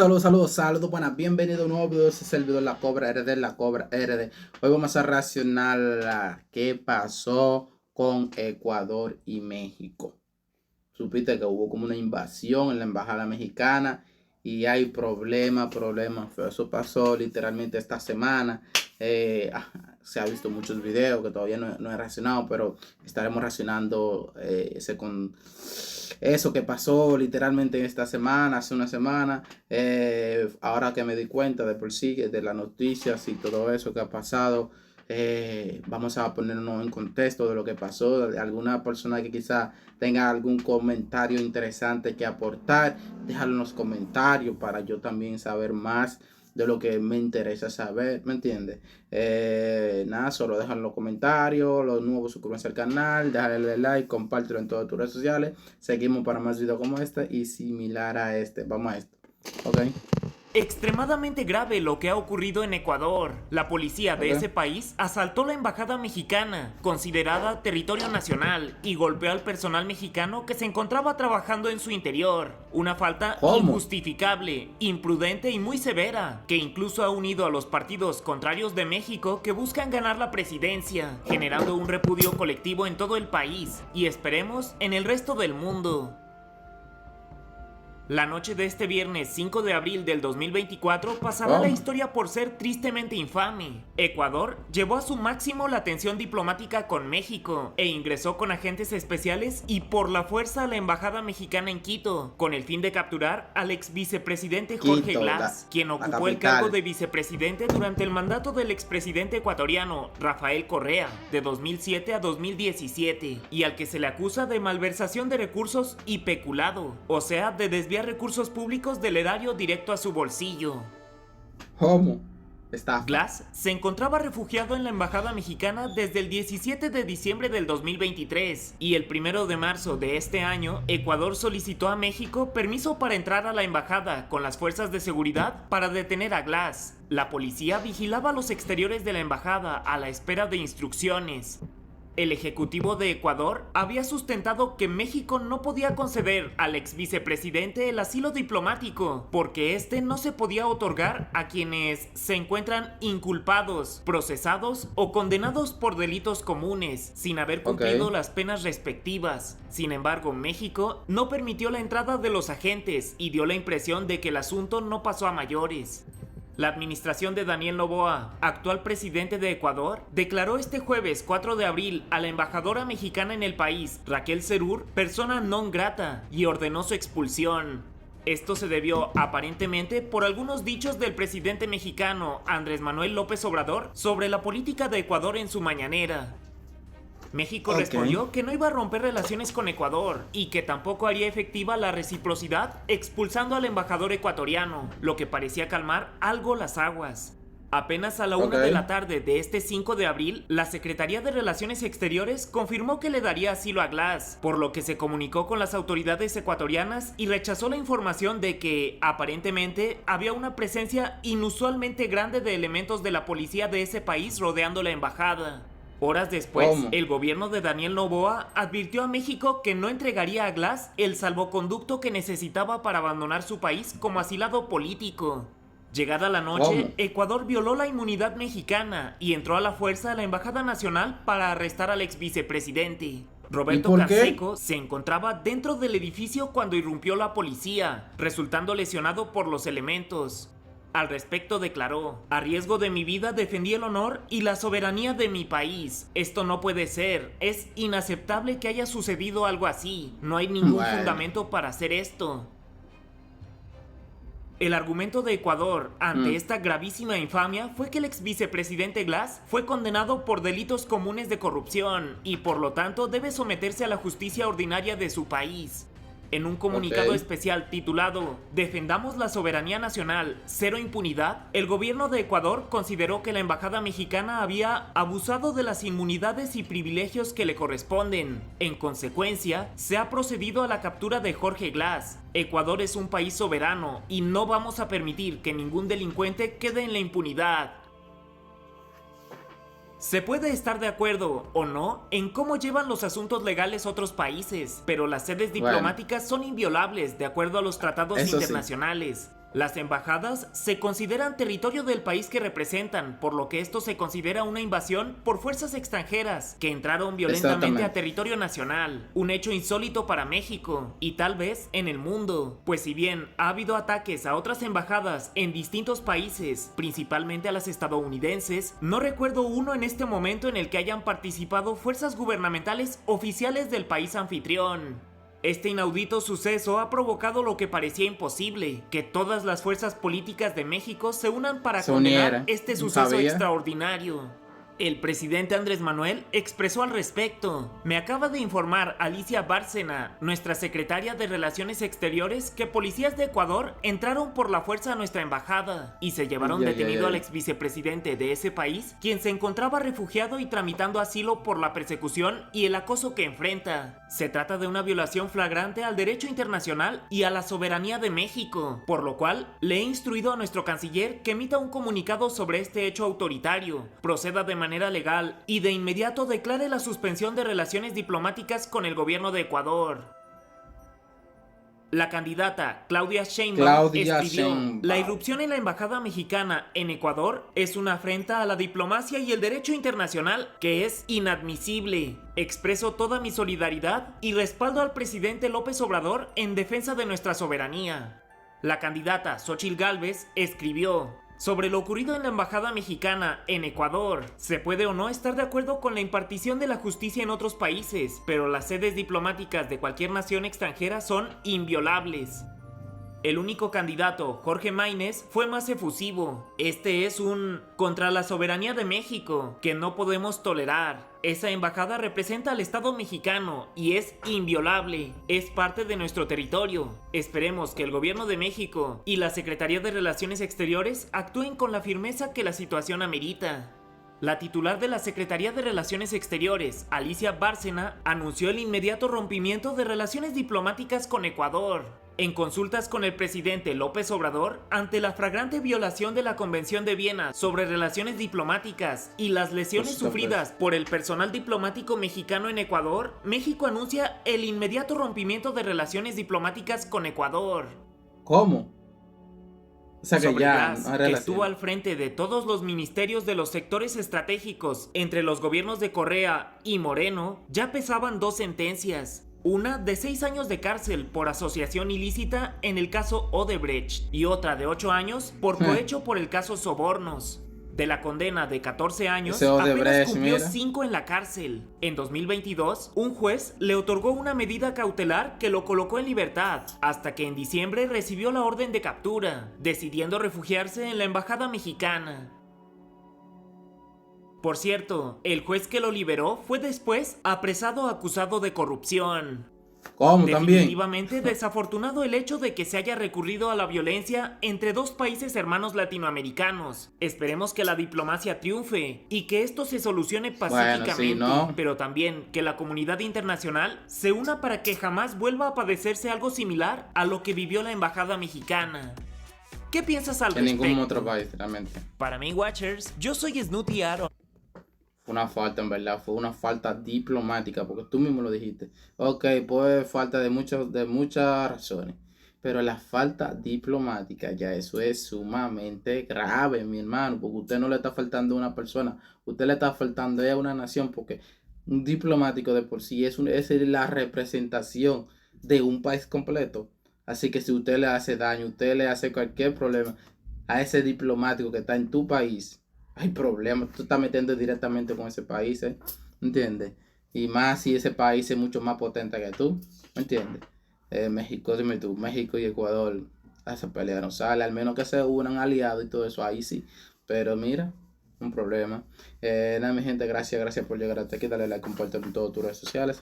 Saludos, buenas, bienvenido a un nuevo video de ese servidor La Cobra RD, La Cobra RD. Hoy vamos a reaccionar a qué pasó con Ecuador y México. Supiste que hubo como una invasión en la embajada mexicana y hay problemas. Eso pasó literalmente esta semana. Se ha visto muchos videos que todavía no he reaccionado, pero estaremos reaccionando con eso que pasó literalmente esta semana, hace una semana. Ahora que me di cuenta de por sí, de las noticias y todo eso que ha pasado. Vamos a ponernos en contexto de lo que pasó, de alguna persona que quizá tenga algún comentario interesante que aportar, déjalo en los comentarios para yo también saber más de lo que me interesa saber, ¿me entiendes? Nada, solo déjalo en los comentarios, los nuevos suscríbanse al canal, déjale like, compártelo en todas tus redes sociales, seguimos para más videos como este y similar a este, vamos a esto, ok. Extremadamente grave lo que ha ocurrido en Ecuador. La policía de ese país asaltó la embajada mexicana, considerada territorio nacional, y golpeó al personal mexicano que se encontraba trabajando en su interior. Una falta injustificable, imprudente y muy severa, que incluso ha unido a los partidos contrarios de México que buscan ganar la presidencia, generando un repudio colectivo en todo el país y esperemos en el resto del mundo. La noche de este viernes 5 de abril del 2024 pasará a la historia por ser tristemente infame. Ecuador llevó a su máximo la tensión diplomática con México e ingresó con agentes especiales y por la fuerza a la embajada mexicana en Quito, con el fin de capturar al ex vicepresidente Jorge Glass, quien ocupó el cargo de vicepresidente durante el mandato del expresidente ecuatoriano Rafael Correa, de 2007 a 2017, y al que se le acusa de malversación de recursos y peculado, o sea, de desviar recursos públicos del erario directo a su bolsillo. ¿Cómo? Glass se encontraba refugiado en la embajada mexicana desde el 17 de diciembre del 2023 y el 1 de marzo de este año Ecuador solicitó a México permiso para entrar a la embajada con las fuerzas de seguridad para detener a Glass. La policía vigilaba los exteriores de la embajada a la espera de instrucciones. El Ejecutivo de Ecuador había sustentado que México no podía conceder al ex vicepresidente el asilo diplomático, porque este no se podía otorgar a quienes se encuentran inculpados, procesados o condenados por delitos comunes, sin haber cumplido las penas respectivas. Sin embargo, México no permitió la entrada de los agentes y dio la impresión de que el asunto no pasó a mayores. La administración de Daniel Noboa, actual presidente de Ecuador, declaró este jueves 4 de abril a la embajadora mexicana en el país, Raquel Serur, persona non grata y ordenó su expulsión. Esto se debió, aparentemente, por algunos dichos del presidente mexicano, Andrés Manuel López Obrador, sobre la política de Ecuador en su mañanera. México respondió que no iba a romper relaciones con Ecuador y que tampoco haría efectiva la reciprocidad expulsando al embajador ecuatoriano, lo que parecía calmar algo las aguas. Apenas a la 1 de la tarde de este 5 de abril, la Secretaría de Relaciones Exteriores confirmó que le daría asilo a Glass, por lo que se comunicó con las autoridades ecuatorianas y rechazó la información de que, aparentemente, había una presencia inusualmente grande de elementos de la policía de ese país rodeando la embajada. Horas después, el gobierno de Daniel Noboa advirtió a México que no entregaría a Glass el salvoconducto que necesitaba para abandonar su país como asilado político. Llegada la noche, Ecuador violó la inmunidad mexicana y entró a la fuerza a la Embajada Nacional para arrestar al ex vicepresidente. Roberto Canseco se encontraba dentro del edificio cuando irrumpió la policía, resultando lesionado por los elementos. Al respecto declaró: a riesgo de mi vida defendí el honor y la soberanía de mi país. Esto no puede ser, es inaceptable que haya sucedido algo así, no hay ningún fundamento para hacer esto. El argumento de Ecuador ante esta gravísima infamia fue que el ex vicepresidente Glass fue condenado por delitos comunes de corrupción y por lo tanto debe someterse a la justicia ordinaria de su país. En un comunicado especial titulado "Defendamos la soberanía nacional, cero impunidad", el gobierno de Ecuador consideró que la embajada mexicana había abusado de las inmunidades y privilegios que le corresponden. En consecuencia, se ha procedido a la captura de Jorge Glass. Ecuador es un país soberano y no vamos a permitir que ningún delincuente quede en la impunidad. Se puede estar de acuerdo o no en cómo llevan los asuntos legales otros países, pero las sedes diplomáticas son inviolables de acuerdo a los tratados internacionales. Las embajadas se consideran territorio del país que representan, por lo que esto se considera una invasión por fuerzas extranjeras que entraron violentamente a Exactamente. territorio nacional, un hecho insólito para México y tal vez en el mundo, pues si bien ha habido ataques a otras embajadas en distintos países, principalmente a las estadounidenses, no recuerdo uno en este momento en el que hayan participado fuerzas gubernamentales oficiales del país anfitrión. Este inaudito suceso ha provocado lo que parecía imposible, que todas las fuerzas políticas de México se unan para Se condenar uniera. este No suceso sabía. extraordinario. El presidente Andrés Manuel expresó al respecto. Me acaba de informar Alicia Bárcena, nuestra secretaria de Relaciones Exteriores, que policías de Ecuador entraron por la fuerza a nuestra embajada y se llevaron Ay, ay, ay, detenido al ay. ex vicepresidente de ese país, quien se encontraba refugiado y tramitando asilo por la persecución y el acoso que enfrenta. Se trata de una violación flagrante al derecho internacional y a la soberanía de México, por lo cual le he instruido a nuestro canciller que emita un comunicado sobre este hecho autoritario, proceda de manera legal y de inmediato declare la suspensión de relaciones diplomáticas con el gobierno de Ecuador. La candidata Claudia Sheinbaum Claudia escribió: la Sheinbaum. irrupción en la embajada mexicana en Ecuador es una afrenta a la diplomacia y el derecho internacional que es inadmisible. Expreso toda mi solidaridad y respaldo al presidente López Obrador en defensa de nuestra soberanía. La candidata Xóchitl Gálvez escribió: sobre lo ocurrido en la embajada mexicana en Ecuador, se puede o no estar de acuerdo con la impartición de la justicia en otros países, pero las sedes diplomáticas de cualquier nación extranjera son inviolables. El único candidato, Jorge Maínez, fue más efusivo. Este es un contra la soberanía de México, que no podemos tolerar. Esa embajada representa al Estado mexicano y es inviolable. Es parte de nuestro territorio. Esperemos que el gobierno de México y la Secretaría de Relaciones Exteriores actúen con la firmeza que la situación amerita. La titular de la Secretaría de Relaciones Exteriores, Alicia Bárcena, anunció el inmediato rompimiento de relaciones diplomáticas con Ecuador. En consultas con el presidente López Obrador, ante la flagrante violación de la Convención de Viena sobre relaciones diplomáticas y las lesiones sufridas por el personal diplomático mexicano en Ecuador, México anuncia el inmediato rompimiento de relaciones diplomáticas con Ecuador. ¿Cómo? O sea que Sobre ya Glass, no hay que estuvo relación. al frente de todos los ministerios de los sectores estratégicos entre los gobiernos de Correa y Moreno, ya pesaban dos sentencias. Una de 6 años de cárcel por asociación ilícita en el caso Odebrecht y otra de 8 años por cohecho por el caso Sobornos. De la condena de 14 años, Ese apenas Odebrecht, cumplió mira. 5 en la cárcel. En 2022, un juez le otorgó una medida cautelar que lo colocó en libertad, hasta que en diciembre recibió la orden de captura, decidiendo refugiarse en la embajada mexicana. Por cierto, el juez que lo liberó fue después apresado acusado de corrupción. ¿Cómo también? Definitivamente desafortunado el hecho de que se haya recurrido a la violencia entre dos países hermanos latinoamericanos. Esperemos que la diplomacia triunfe y que esto se solucione pacíficamente, sí, ¿no? pero también que la comunidad internacional se una para que jamás vuelva a padecerse algo similar a lo que vivió la embajada mexicana. ¿Qué piensas al En respecto? ningún otro país, realmente. Para mí, Watchers, yo soy Snooty Aaron. Fue una falta, en verdad, fue una falta diplomática, porque tú mismo lo dijiste. Ok, pues falta de muchas razones, pero la falta diplomática, ya eso es sumamente grave, mi hermano, porque usted no le está faltando a una persona, usted le está faltando a una nación, porque un diplomático de por sí es la representación de un país completo. Así que si usted le hace daño, usted le hace cualquier problema a ese diplomático que está en tu país, hay problemas, tú estás metiendo directamente con ese país, ¿entiendes? Y más si ese país es mucho más potente que tú, ¿me entiendes? México, dime tú, México y Ecuador, a esa pelea no sale, al menos que se unan aliados y todo eso, ahí sí. Pero mira, un problema. Nada, mi gente, gracias por llegar hasta aquí, dale like, compártelo en todas tus redes sociales.